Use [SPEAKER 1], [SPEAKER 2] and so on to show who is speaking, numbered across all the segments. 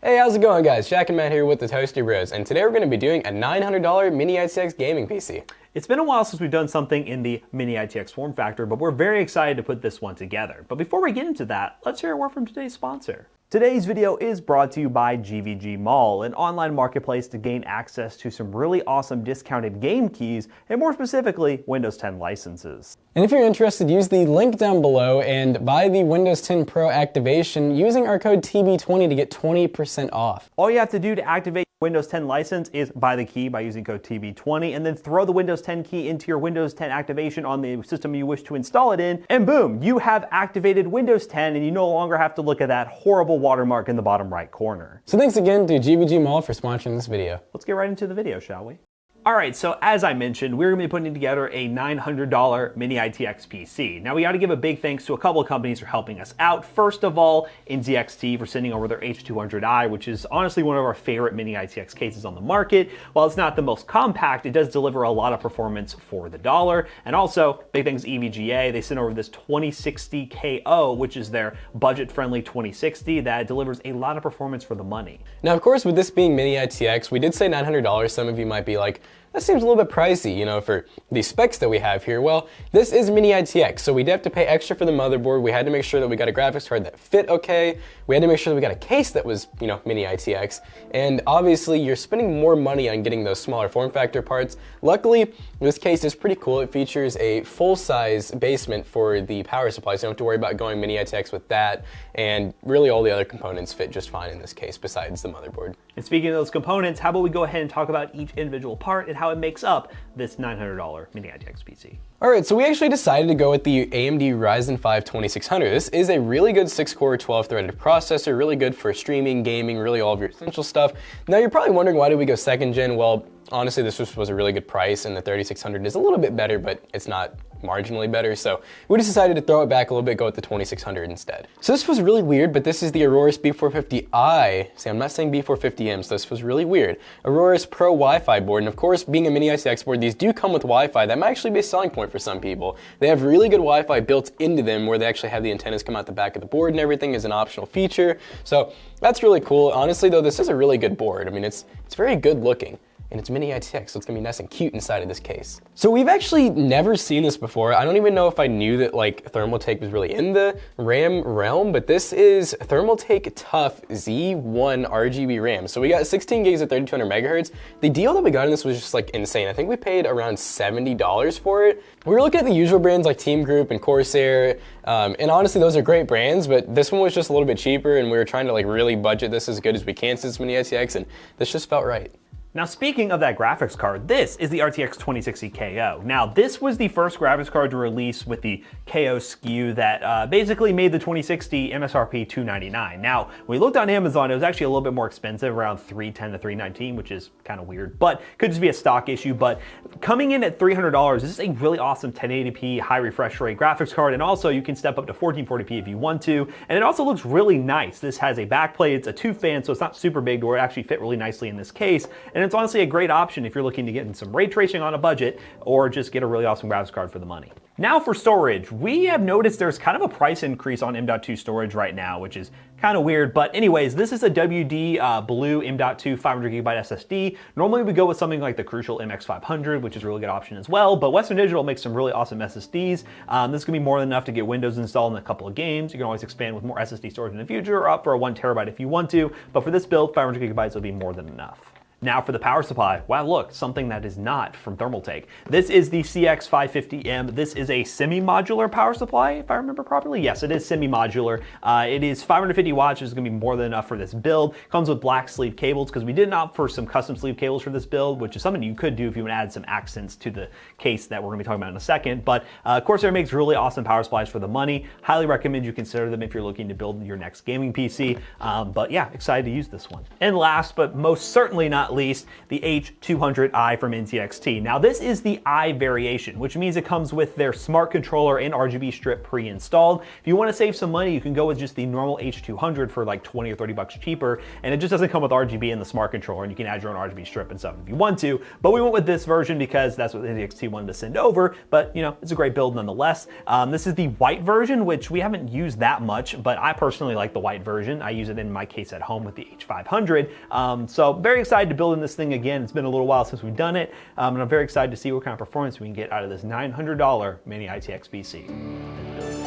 [SPEAKER 1] Hey, how's it going, guys? Shaq and Matt here with the Toasty Bros, and today we're going to be doing a $900 Mini ITX Gaming PC.
[SPEAKER 2] It's been a while since we've done something in the Mini ITX form factor, but we're very excited to put this one together. But before we get into that, let's hear a word from today's sponsor. Today's video is brought to you by GVGMall, an online marketplace to gain access to some really awesome discounted game keys, and more specifically, Windows 10 licenses.
[SPEAKER 1] And if you're interested, use the link down below and buy the Windows 10 Pro activation using our code TB20 to get 20% off.
[SPEAKER 2] All you have to do to activate Windows 10 license is buy the key by using code TB20 and then throw the Windows 10 key into your Windows 10 activation on the system you wish to install it in, and boom, you have activated Windows 10 and you no longer have to look at that horrible watermark in the bottom right corner.
[SPEAKER 1] So thanks again to GVGMall for sponsoring this video.
[SPEAKER 2] Let's get right into the video, shall we? Alright, so as I mentioned, we're going to be putting together a $900 Mini ITX PC. Now we got to give a big thanks to a couple of companies for helping us out. First of all, NXZT for sending over their H200i, which is honestly one of our favorite Mini ITX cases on the market. While it's not the most compact, it does deliver a lot of performance for the dollar. And also, big thanks to EVGA, they sent over this 2060 KO, which is their budget-friendly 2060 that delivers a lot of performance for the money.
[SPEAKER 1] Now, of course, with this being Mini ITX, we did say $900. Some of you might be like, that seems a little bit pricey, you know, for the specs that we have here. Well, this is Mini ITX, so we did have to pay extra for the motherboard. We had to make sure that we got a graphics card that fit okay. We had to make sure that we got a case that was, you know, Mini ITX. And obviously, you're spending more money on getting those smaller form factor parts. Luckily, this case is pretty cool. It features a full-size basement for the power supply, so you don't have to worry about going Mini ITX with that. And really, all the other components fit just fine in this case, besides the motherboard.
[SPEAKER 2] And speaking of those components, how about we go ahead and talk about each individual part and how it makes up this $900 Mini ITX PC.
[SPEAKER 1] Alright, so we actually decided to go with the AMD Ryzen 5 2600. This is a really good 6-core, 12-threaded processor, really good for streaming, gaming, really all of your essential stuff. Now you're probably wondering, why did we go 2nd gen? Well, honestly, this was a really good price, and the 3600 is a little bit better, but it's not marginally better, so we just decided to throw it back a little bit, go with the 2600 instead. So this was really weird, but this is the Aorus B450i. See, I'm not saying B450M, so this was really weird. Aorus Pro Wi-Fi board, and of course, being a Mini ITX board, these do come with Wi-Fi. That might actually be a selling point for some people. They have really good Wi-Fi built into them, where they actually have the antennas come out the back of the board and everything as an optional feature, so that's really cool. Honestly, though, this is a really good board. I mean, it's very good looking. And it's Mini ITX, so it's gonna be nice and cute inside of this case. So we've actually never seen this before. I don't even know if I knew that like Thermaltake was really in the RAM realm, but this is Thermaltake Tough Z1 RGB RAM. So we got 16 gigs at 3200 megahertz. The deal that we got in this was just like insane. I think we paid around $70 for it. We were looking at the usual brands like Team Group and Corsair, and honestly, those are great brands, but this one was just a little bit cheaper, and we were trying to like really budget this as good as we can since Mini ITX, and this just felt right.
[SPEAKER 2] Now, speaking of that graphics card, this is the RTX 2060 KO. Now, this was the first graphics card to release with the KO SKU that basically made the 2060 MSRP $299. Now, when we looked on Amazon, it was actually a little bit more expensive, around $310 to $319, which is kind of weird, but could just be a stock issue. But coming in at $300, this is a really awesome 1080p high refresh rate graphics card, and also you can step up to 1440p if you want to, and it also looks really nice. This has a backplate, it's a 2-fan, so it's not super big, or it actually fit really nicely in this case, and it's honestly a great option if you're looking to get in some ray tracing on a budget or just get a really awesome graphics card for the money. Now for storage, we have noticed there's kind of a price increase on M.2 storage right now, which is kind of weird, but anyways, this is a WD Blue M.2 500GB SSD. Normally we go with something like the Crucial MX500, which is a really good option as well, but Western Digital makes some really awesome SSDs. This is gonna be more than enough to get Windows installed in a couple of games. You can always expand with more SSD storage in the future, or up for a 1 terabyte if you want to, but for this build, 500 gigabytes will be more than enough. Now for the power supply, wow, look, something that is not from Thermaltake. This is the CX550M. This is a semi-modular power supply, if I remember properly. Yes, it is semi-modular. It is 550 watts, which is gonna be more than enough for this build. Comes with black sleeve cables, because we did opt for some custom sleeve cables for this build, which is something you could do if you want to add some accents to the case that we're gonna be talking about in a second. But Corsair makes really awesome power supplies for the money. Highly recommend you consider them if you're looking to build your next gaming PC. But yeah, excited to use this one. And last, but most certainly not not least, the H200i from NTXT. Now this is the i variation, which means it comes with their smart controller and RGB strip pre-installed. If you want to save some money, you can go with just the normal H200 for like 20 or 30 bucks cheaper, and it just doesn't come with RGB and the smart controller, and you can add your own RGB strip and stuff if you want to, but we went with this version because that's what NTXT wanted to send over, but you know, it's a great build nonetheless. This is the white version, which we haven't used that much, but I personally like the white version. I use it in my case at home with the H500, so very excited to build in this thing again. It's been a little while since we've done it, and I'm very excited to see what kind of performance we can get out of this $900 Mini ITX PC.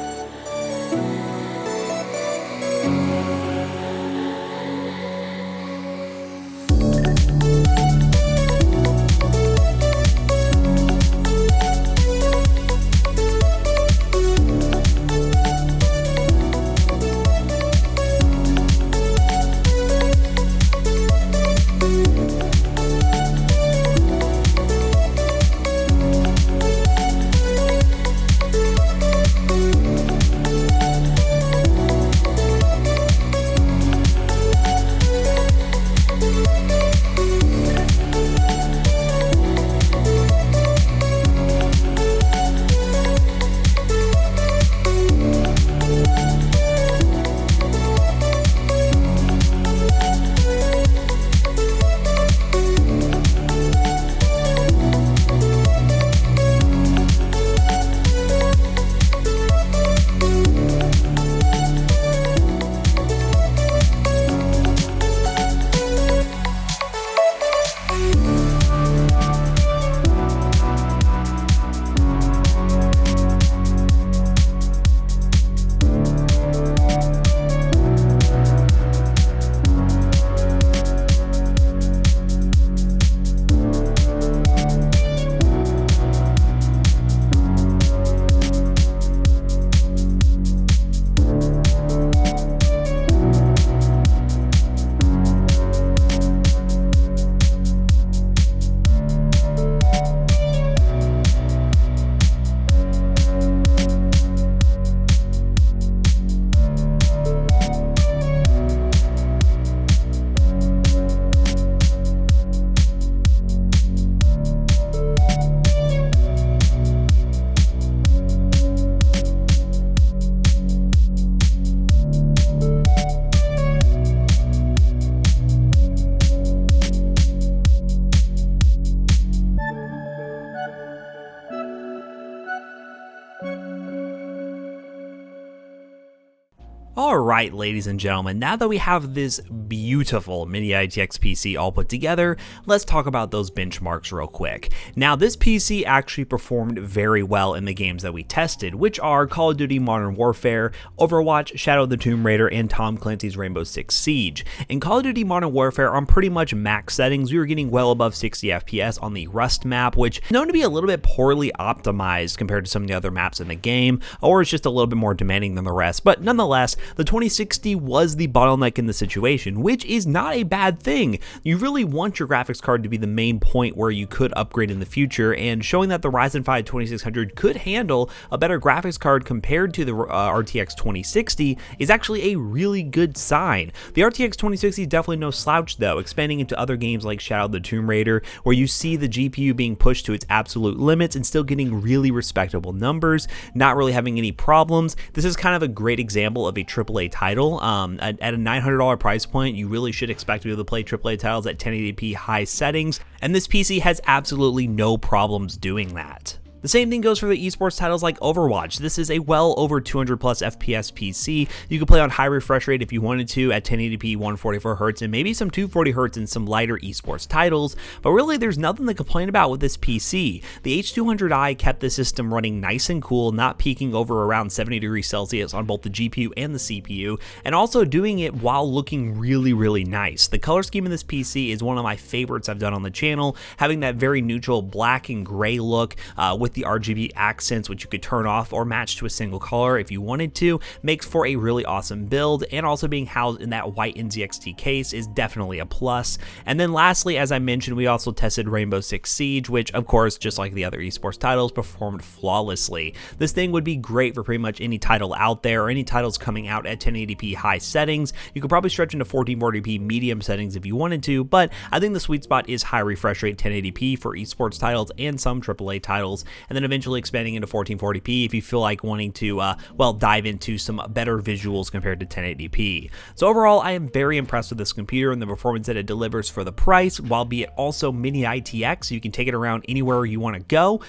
[SPEAKER 3] Alright, ladies and gentlemen, now that we have this beautiful Mini ITX PC all put together, let's talk about those benchmarks real quick. Now, this PC actually performed very well in the games that we tested, which are Call of Duty Modern Warfare, Overwatch, Shadow of the Tomb Raider, and Tom Clancy's Rainbow Six Siege. In Call of Duty Modern Warfare, on pretty much max settings, we were getting well above 60 FPS on the Rust map, which is known to be a little bit poorly optimized compared to some of the other maps in the game, or it's just a little bit more demanding than the rest, but nonetheless, the 2060 was the bottleneck in the situation, which is not a bad thing. You really want your graphics card to be the main point where you could upgrade in the future, and showing that the Ryzen 5 2600 could handle a better graphics card compared to the RTX 2060 is actually a really good sign. The RTX 2060 is definitely no slouch though, expanding into other games like Shadow of the Tomb Raider, where you see the GPU being pushed to its absolute limits and still getting really respectable numbers, not really having any problems. This is kind of a great example of a AAA title. At a $900 price point, you really should expect to be able to play AAA titles at 1080p high settings, and this PC has absolutely no problems doing that. The same thing goes for the esports titles like Overwatch. This is a well over 200 plus FPS PC. You can play on high refresh rate if you wanted to at 1080p 144Hz and maybe some 240Hz in some lighter esports titles, but really there's nothing to complain about with this PC. The H200i kept the system running nice and cool, not peaking over around 70 degrees Celsius on both the GPU and the CPU, and also doing it while looking really, really nice. The color scheme of this PC is one of my favorites I've done on the channel, having that very neutral black and gray look with the RGB accents, which you could turn off or match to a single color if you wanted to, makes for a really awesome build, and also being housed in that white NZXT case is definitely a plus. And then lastly, as I mentioned, we also tested Rainbow Six Siege, which of course, just like the other esports titles, performed flawlessly. This thing would be great for pretty much any title out there, or any titles coming out at 1080p high settings. You could probably stretch into 1440p medium settings if you wanted to, but I think the sweet spot is high refresh rate 1080p for esports titles and some AAA titles, and then eventually expanding into 1440p if you feel like wanting to, well, dive into some better visuals compared to 1080p. So overall, I am very impressed with this computer and the performance that it delivers for the price, while be it also Mini ITX, you can take it around anywhere you want to go.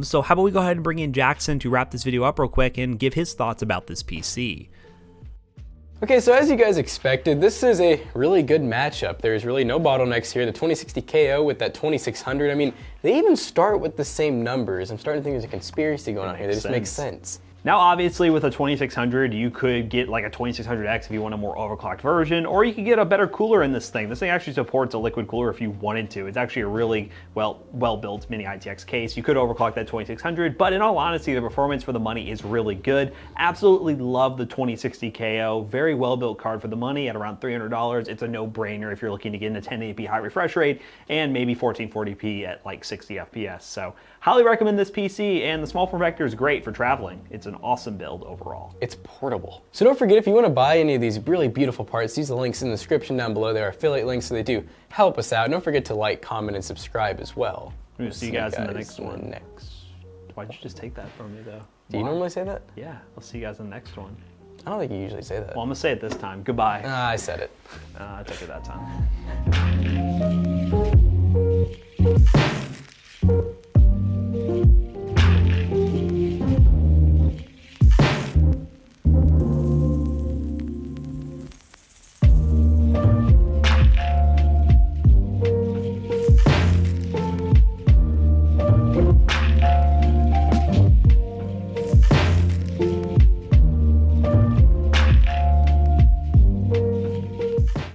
[SPEAKER 3] So how about we go ahead and bring in Jackson to wrap this video up real quick and give his thoughts about this PC.
[SPEAKER 1] Okay, so as you guys expected, this is a really good matchup. There's really no bottlenecks here. The 2060 KO with that 2600, I mean, they even start with the same numbers. I'm starting to think there's a conspiracy going on here. They just make sense.
[SPEAKER 2] Now, obviously, with a 2600, you could get like a 2600X if you want a more overclocked version, or you could get a better cooler in this thing. This thing actually supports a liquid cooler if you wanted to. It's actually a really well-built Mini ITX case. You could overclock that 2600, but in all honesty, the performance for the money is really good. Absolutely love the 2060 KO. Very well-built card for the money at around $300. It's a no-brainer if you're looking to get into 1080p high refresh rate and maybe 1440p at like 60 FPS. So highly recommend this PC, and the small form factor is great for traveling. It's an awesome build overall.
[SPEAKER 1] It's portable. So don't forget, if you want to buy any of these really beautiful parts, use the links in the description down below. They are affiliate links, so they do help us out. And don't forget to like, comment, and subscribe as well.
[SPEAKER 2] We'll see you guys in the next one. Why'd you just take that from me though?
[SPEAKER 1] Do you normally say that?
[SPEAKER 2] Yeah, I'll see you guys in the next one.
[SPEAKER 1] I don't think you usually say that.
[SPEAKER 2] Well, I'm gonna say it this time. Goodbye.
[SPEAKER 1] I said it.
[SPEAKER 2] I took it that time.